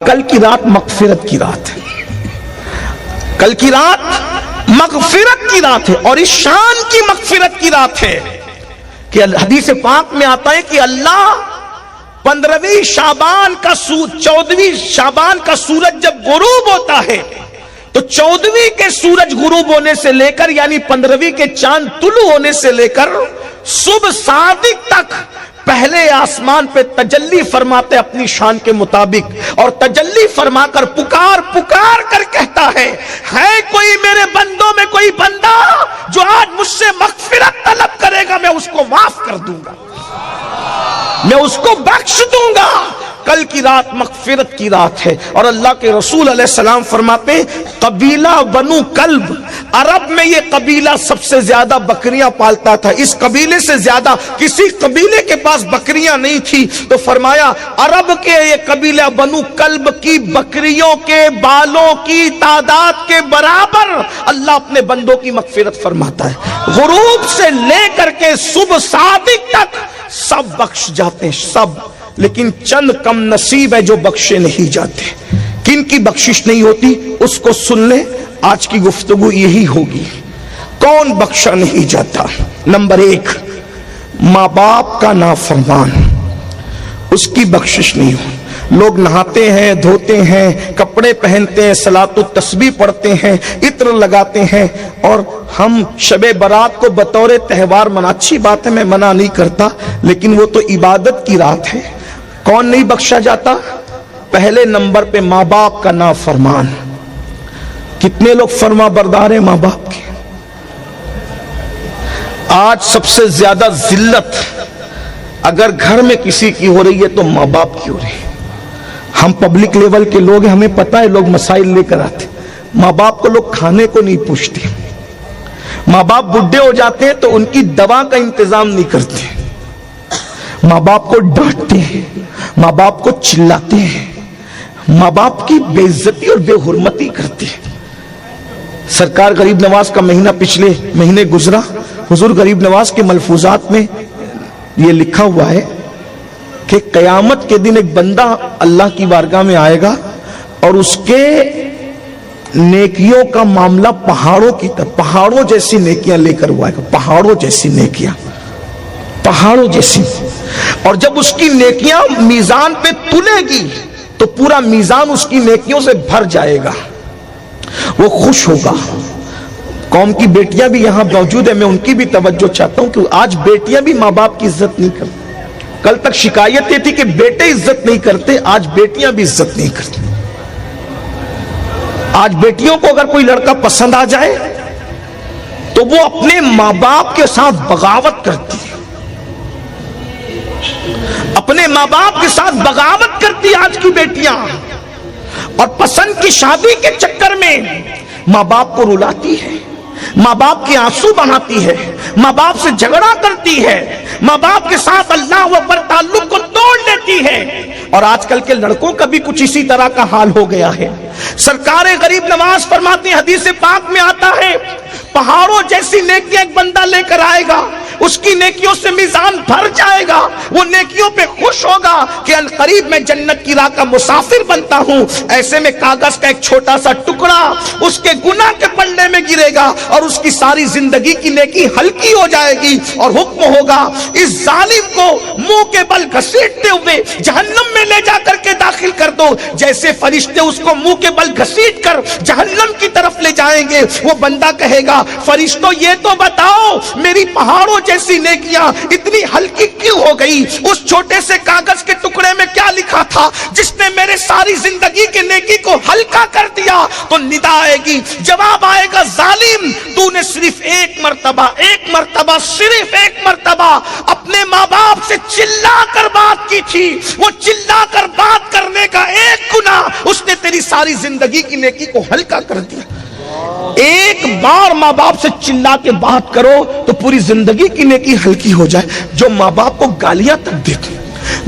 کل کی رات مغفرت کی رات ہے، کل کی رات مغفرت کی رات ہے، اور اس شان کی مغفرت کی رات ہے کہ حدیث پاک میں آتا ہے کہ اللہ 15ویں شعبان کا 14ویں شعبان کا سورج جب غروب ہوتا ہے تو 14ویں کے سورج غروب ہونے سے لے کر یعنی 15ویں کے چاند طلوع ہونے سے لے کر صبح صادق تک پہلے آسمان پہ تجلی فرماتے اپنی شان کے مطابق، اور تجلی فرما کر پکار پکار کر کہتا ہے کوئی میرے بندوں میں کوئی بندہ جو آج مجھ سے مغفرت طلب کرے گا میں اس کو معاف کر دوں گا، میں اس کو بخش دوں گا۔ کل کی رات مغفرت کی رات ہے، اور اللہ کے رسول علیہ السلام فرماتے ہیں قبیلہ بنو کلب، عرب میں یہ قبیلہ سب سے زیادہ بکریاں پالتا تھا، اس قبیلے سے زیادہ کسی قبیلے کے پاس بکریاں نہیں تھی، تو فرمایا عرب کے یہ قبیلہ بنو کلب کی بکریوں کے بالوں کی تعداد کے برابر اللہ اپنے بندوں کی مغفرت فرماتا ہے۔ غروب سے لے کر کے صبح صادق تک سب بخش جاتے ہیں، سب، لیکن چند کم نصیب ہے جو بخشے نہیں جاتے۔ کن کی بخشش نہیں ہوتی اس کو سن لیں، آج کی گفتگو یہی ہوگی۔ کون بخشا نہیں جاتا؟ نمبر 1، ماں باپ کا نافرمان، اس کی بخشش نہیں ہو۔ لوگ نہاتے ہیں، دھوتے ہیں، کپڑے پہنتے ہیں، صلاۃ التسبیح پڑھتے ہیں، عطر لگاتے ہیں، اور ہم شب برات کو بطور تہوار اچھی بات ہے، میں منع نہیں کرتا، لیکن وہ تو عبادت کی رات ہے۔ کون نہیں بخشا جاتا؟ پہلے نمبر پہ ماں باپ کا نافرمان۔ کتنے لوگ فرما بردار ہیں ماں باپ کے؟ آج سب سے زیادہ ذلت اگر گھر میں کسی کی ہو رہی ہے تو ماں باپ کی ہو رہی ہے۔ ہم پبلک لیول کے لوگ ہیں، ہمیں پتہ ہے لوگ مسائل لے کر آتے، ماں باپ کو لوگ کھانے کو نہیں پوچھتے، ماں باپ بڈھے ہو جاتے ہیں تو ان کی دوا کا انتظام نہیں کرتے، ماں باپ کو ڈانٹتے ہیں، ماں باپ کو چلاتے ہیں، ماں باپ کی بے عزتی اور بے حرمتی کرتے ہیں۔ سرکار غریب نواز کا مہینہ پچھلے مہینے گزرا، حضور غریب نواز کے ملفوظات میں یہ لکھا ہوا ہے کہ قیامت کے دن ایک بندہ اللہ کی بارگاہ میں آئے گا اور اس کے نیکیوں کا معاملہ پہاڑوں کی طرح، پہاڑوں جیسی نیکیاں لے کر وہ آئے گا، پہاڑوں جیسی نیکیاں، پہاڑوں جیسی، اور جب اس کی نیکیاں میزان پہ تلے گی تو پورا میزان اس کی نیکیوں سے بھر جائے گا، وہ خوش ہوگا۔ قوم کی بیٹیاں بھی یہاں موجود ہیں، میں ان کی بھی توجہ چاہتا ہوں کہ آج بیٹیاں بھی ماں باپ کی عزت نہیں کرتی۔ کل تک شکایت یہ تھی کہ بیٹے عزت نہیں کرتے، آج بیٹیاں بھی عزت نہیں کرتی۔ آج بیٹیوں کو اگر کوئی لڑکا پسند آ جائے تو وہ اپنے ماں باپ کے ساتھ بغاوت کرتی ہے، اپنے ماں باپ کے ساتھ بغاوت کرتی آج کی بیٹیاں، اور پسند کی شادی کے چکر میں ماں باپ کو رلاتی ہے، ماں باپ کے آنسو بہاتی ہے، ماں باپ سے جھگڑا کرتی ہے، ماں باپ کے ساتھ اللہ اکبر تعلق کو توڑ لیتی ہے۔ اور آج کل کے لڑکوں کا بھی کچھ اسی طرح کا حال ہو گیا ہے۔ سرکار غریب نواز فرماتے ہیں، حدیث پاک میں آتا ہے پہاڑوں جیسی نیکیاں ایک بندہ لے کر آئے گا، اس کی نیکیوں سے میزان بھر جائے گا، وہ نیکیوں پہ خوش ہوگا کہ القریب میں جنت کی راہ کا مسافر بنتا ہوں۔ ایسے میں کاغذ کا ایک چھوٹا سا ٹکڑا اس کے گناہ کے پلڑے میں گرے گا اور اس کی ساری زندگی کی نیکی ہلکی ہو جائے گی، اور حکم ہوگا اس ظالم کو منہ کے بل گھسیٹتے ہوئے جہنم میں لے جا کر کے داخل کر دو۔ جیسے فرشتے اس کو منہ کے بل گھسیٹ کر جہنم کی طرف لے جائیں گے، وہ بندہ کہے گا فرشتوں یہ تو بتاؤ میری پہاڑوں جیسی نیکیاں اتنی ہلکی کیوں ہو گئی؟ اس چھوٹے سے کاغذ کے ٹکڑے میں کیا لکھا تھا جس نے میرے ساری زندگی کے نیکی کو ہلکا کر دیا؟ تو ندا آئے گی، جواب آئے گا ظالم تو نے صرف ایک مرتبہ صرف ایک مرتبہ اپنے ماں باپ سے چلا کر بات کی تھی، وہ چلا کر بات کرنے کا ایک گناہ اس نے تیری ساری زندگی کی نیکی کو ہلکا کر دیا۔ ایک بار ماں باپ سے چلا کے بات کرو تو پوری زندگی کی نیکی ہلکی ہو جائے۔ جو ماں باپ کو گالیاں تک دیتے،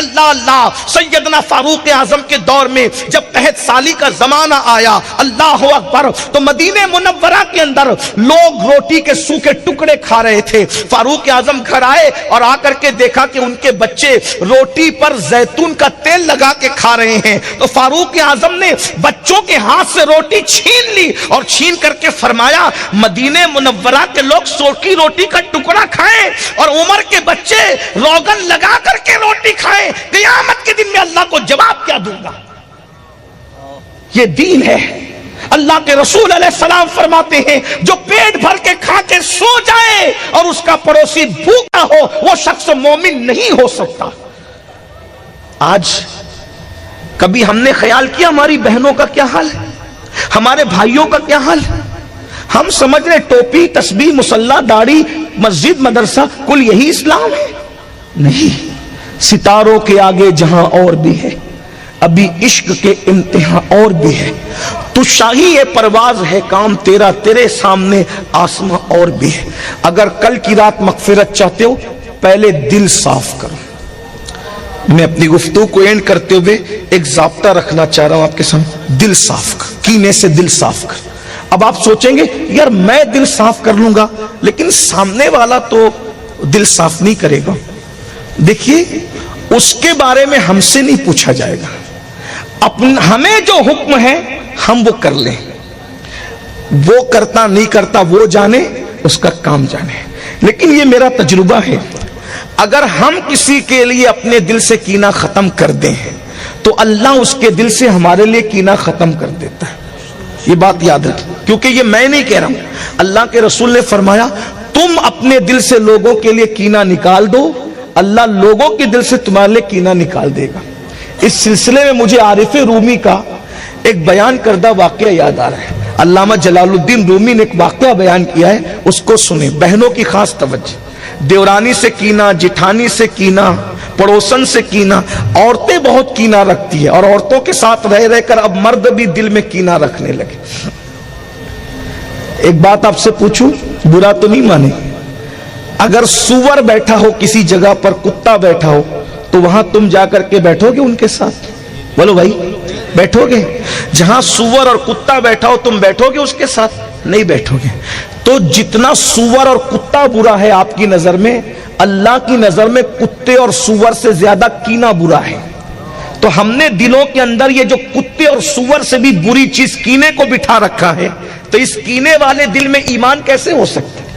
اللہ اللہ سیدنا فاروق اعظم کے دور میں جب قحط سالی کا زمانہ آیا، اللہ اکبر، تو مدینہ منورہ کے اندر لوگ روٹی کے سوکھے ٹکڑے کھا رہے تھے۔ فاروق اعظم گھر آئے اور آ کر کے دیکھا کہ ان کے بچے روٹی پر زیتون کا تیل لگا کے کھا رہے ہیں، تو فاروق اعظم نے بچوں کے ہاتھ سے روٹی چھین لی اور چھین کر کے فرمایا مدینہ منورہ کے لوگ سوکھی روٹی کا ٹکڑا کھائیں اور عمر کے بچے روغن لگا کر کے روٹی کھائیں، قیامت کے دن میں اللہ کو جواب کیا دوں گا؟ یہ دین ہے۔ اللہ کے رسول علیہ السلام فرماتے ہیں جو پیٹ بھر کے کھا کے سو جائے اور اس کا پڑوسی بھوکا ہو وہ شخص مومن نہیں ہو سکتا۔ آج کبھی ہم نے خیال کیا ہماری بہنوں کا کیا حال ہے، ہمارے بھائیوں کا کیا حال ہے؟ ہم سمجھ رہے ٹوپی تسبیح مصلی داڑھی مسجد مدرسہ کل یہی اسلام ہے؟ نہیں، ستاروں کے آگے جہاں اور بھی ہے، ابھی عشق کے امتحان اور بھی ہے، تو شاہی پرواز ہے کام تیرا، تیرے سامنے آسماں اور بھی ہے۔ اگر کل کی رات مغفرت چاہتے ہو پہلے دل صاف کرو۔ میں اپنی گفتگو کو اینڈ کرتے ہوئے ایک ضابطہ رکھنا چاہ رہا ہوں آپ کے سامنے، دل صاف کر، کینے سے دل صاف کر۔ اب آپ سوچیں گے یار میں دل صاف کر لوں گا لیکن سامنے والا تو دل صاف نہیں کرے گا۔ دیکھیے اس کے بارے میں ہم سے نہیں پوچھا جائے گا، ہمیں جو حکم ہے ہم وہ کر لیں، وہ کرتا نہیں کرتا وہ جانے، اس کا کام جانے۔ لیکن یہ میرا تجربہ ہے، اگر ہم کسی کے لیے اپنے دل سے کینہ ختم کر دیں تو اللہ اس کے دل سے ہمارے لیے کینہ ختم کر دیتا ہے۔ یہ بات یاد رکھیں، کیونکہ یہ میں نہیں کہہ رہا ہوں، اللہ کے رسول نے فرمایا تم اپنے دل سے لوگوں کے لیے کینہ نکال دو، اللہ لوگوں کے دل سے تمہارے لیے کینہ نکال دے گا۔ اس سلسلے میں مجھے عارف رومی کا ایک بیان کردہ واقعہ یاد آ رہا ہے۔ علامہ جلال الدین رومی نے ایک واقعہ بیان کیا ہے، اس کو سنیں، بہنوں کی خاص توجہ۔ دیورانی سے کینہ، جٹھانی سے کینہ، پڑوسن سے کینہ، عورتیں بہت کینہ رکھتی ہیں اور عورتوں کے ساتھ رہ رہ کر اب مرد بھی دل میں کینہ رکھنے لگے۔ ایک بات آپ سے پوچھوں، برا تو نہیں مانے، اگر سور بیٹھا ہو کسی جگہ پر، کتا بیٹھا ہو، تو وہاں تم جا کر کے بیٹھو گے ان کے ساتھ؟ بولو بھائی، بیٹھو گے؟ جہاں سور اور کتا بیٹھا ہو تم بیٹھو گے اس کے ساتھ؟ نہیں بیٹھو گے۔ تو جتنا سور اور کتا برا ہے آپ کی نظر میں، اللہ کی نظر میں کتے اور سور سے زیادہ کینہ برا ہے۔ تو ہم نے دلوں کے اندر یہ جو کتے اور سور سے بھی بری چیز کینے کو بٹھا رکھا ہے، تو اس کینے والے دل میں ایمان کیسے ہو سکتا ہے؟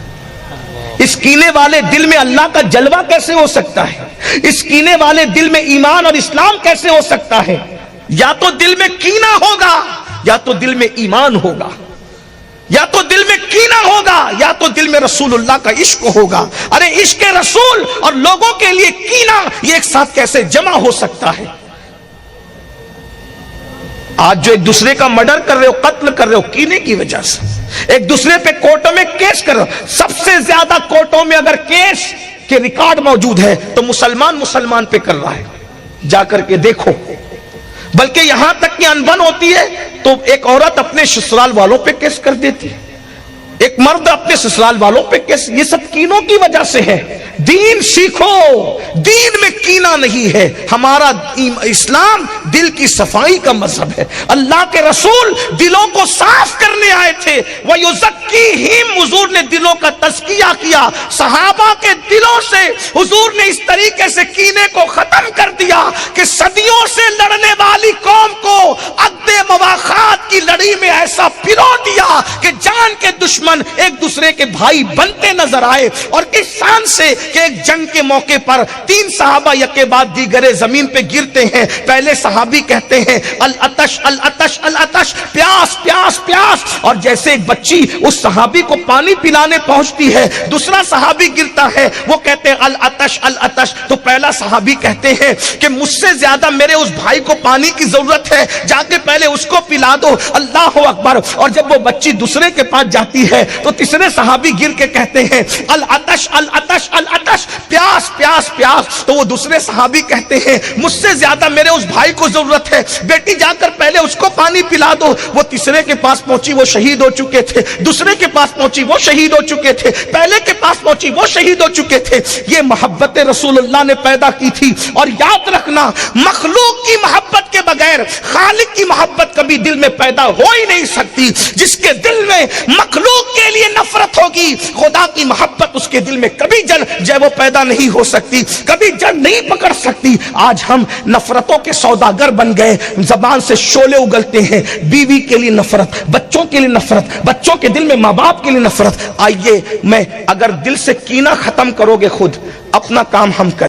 اس کینے والے دل میں اللہ کا جلوہ کیسے ہو سکتا ہے؟ اس کینے والے دل میں ایمان اور اسلام کیسے ہو سکتا ہے؟ یا تو دل میں کینہ ہوگا یا تو دل میں ایمان ہوگا، یا تو دل میں کینہ ہوگا یا تو دل میں رسول اللہ کا عشق ہوگا۔ ارے عشق رسول اور لوگوں کے لیے کینہ یہ ایک ساتھ کیسے جمع ہو سکتا ہے؟ آج جو ایک دوسرے کا مرڈر کر رہے ہو، قتل کر رہے ہو، کینے کی وجہ سے، ایک دوسرے پہ کورٹوں میں کیس کر رہے ہو۔ سب سے زیادہ کورٹوں میں اگر کیس کے ریکارڈ موجود ہے تو مسلمان پہ کر رہا ہے، جا کر کے دیکھو۔ بلکہ یہاں تک کہ انبن ہوتی ہے تو ایک عورت اپنے سسرال والوں پہ کیس کر دیتی ہے، ایک مرد اپنے سسرال والوں پہ کیس۔ یہ سب کینوں کی وجہ سے ہے۔ دین سیکھو، دین میں کینہ نہیں ہے۔ ہمارا اسلام دل کی صفائی کا مذہب ہے۔ اللہ کے رسول دلوں کو صاف کرنے آئے تھے، وَيُزَكِّيهِمْ، حضور نے دلوں کا تزکیہ کیا۔ صحابہ کے دلوں سے حضور نے اس طریقے سے کینے کو ختم کر دیا کہ صدیوں سے لڑنے والی قوم کو عقد مواخات کی لڑی میں ایسا پرو دیا کہ جان کے دشمن ایک دوسرے کے بھائی بنتے نظر آئے۔ اور کس شان سے کہ ایک جنگ کے موقع پر 3 صحابہ یکے بعد دیگرے زمین پہ گرتے ہیں۔ پہلے صحابی کہتے ہیں العطش العطش العطش، پیاس پیاس پیاس، اور جیسے ایک بچی اس صحابی کو پانی پلانے پہنچتی ہے، دوسرا صحابی گرتا ہے، وہ کہتے ہیں العطش العطش، تو پہلا صحابی کہتے ہیں کہ مجھ سے زیادہ میرے اس بھائی کو پانی کی ضرورت ہے، جا کے پہلے اس اس کو پلا دو، اللہ اکبر۔ اور جب وہ بچی دوسرے کے پاس جاتی ہے تو تیسرے صحابی گر کے کہتے ہیں العطش العطش العطش، پیاس پیاس پیاس۔ تو وہ دوسرے صحابی کہتے ہیں مجھ سے زیادہ میرے اس بھائی کو ضرورت ہے، بیٹی جا کر پہلے اس کو پانی پلا دو۔ وہ تیسرے کے پاس پہنچی، وہ شہید ہو چکے تھے، دوسرے کے پاس پہنچی، وہ شہید ہو چکے تھے، پہلے کے پاس پہنچی، وہ شہید ہو چکے تھے۔ یہ محبت رسول اللہ نے پیدا کی تھی۔ اور یاد رکھنا، مخلوق کی محبت کے بغیر خالق کی محبت کبھی دل میں پیدا ہو ہی نہیں سکتی۔ جس کے دل میں مخلوق کے لیے نفرت ہوگی، خدا کی محبت اس کے دل میں کبھی جو وہ پیدا نہیں ہو سکتی، کبھی جڑ نہیں پکڑ سکتی۔ آج ہم نفرتوں کے سوداگر بن گئے، زبان سے شعلے اگلتے ہیں، بیوی کے لیے نفرت، بچوں کے لیے نفرت، بچوں کے دل میں ماں باپ کے لیے نفرت۔ آئیے، میں اگر دل سے کینہ ختم کرو گے خود، اپنا کام ہم کریں۔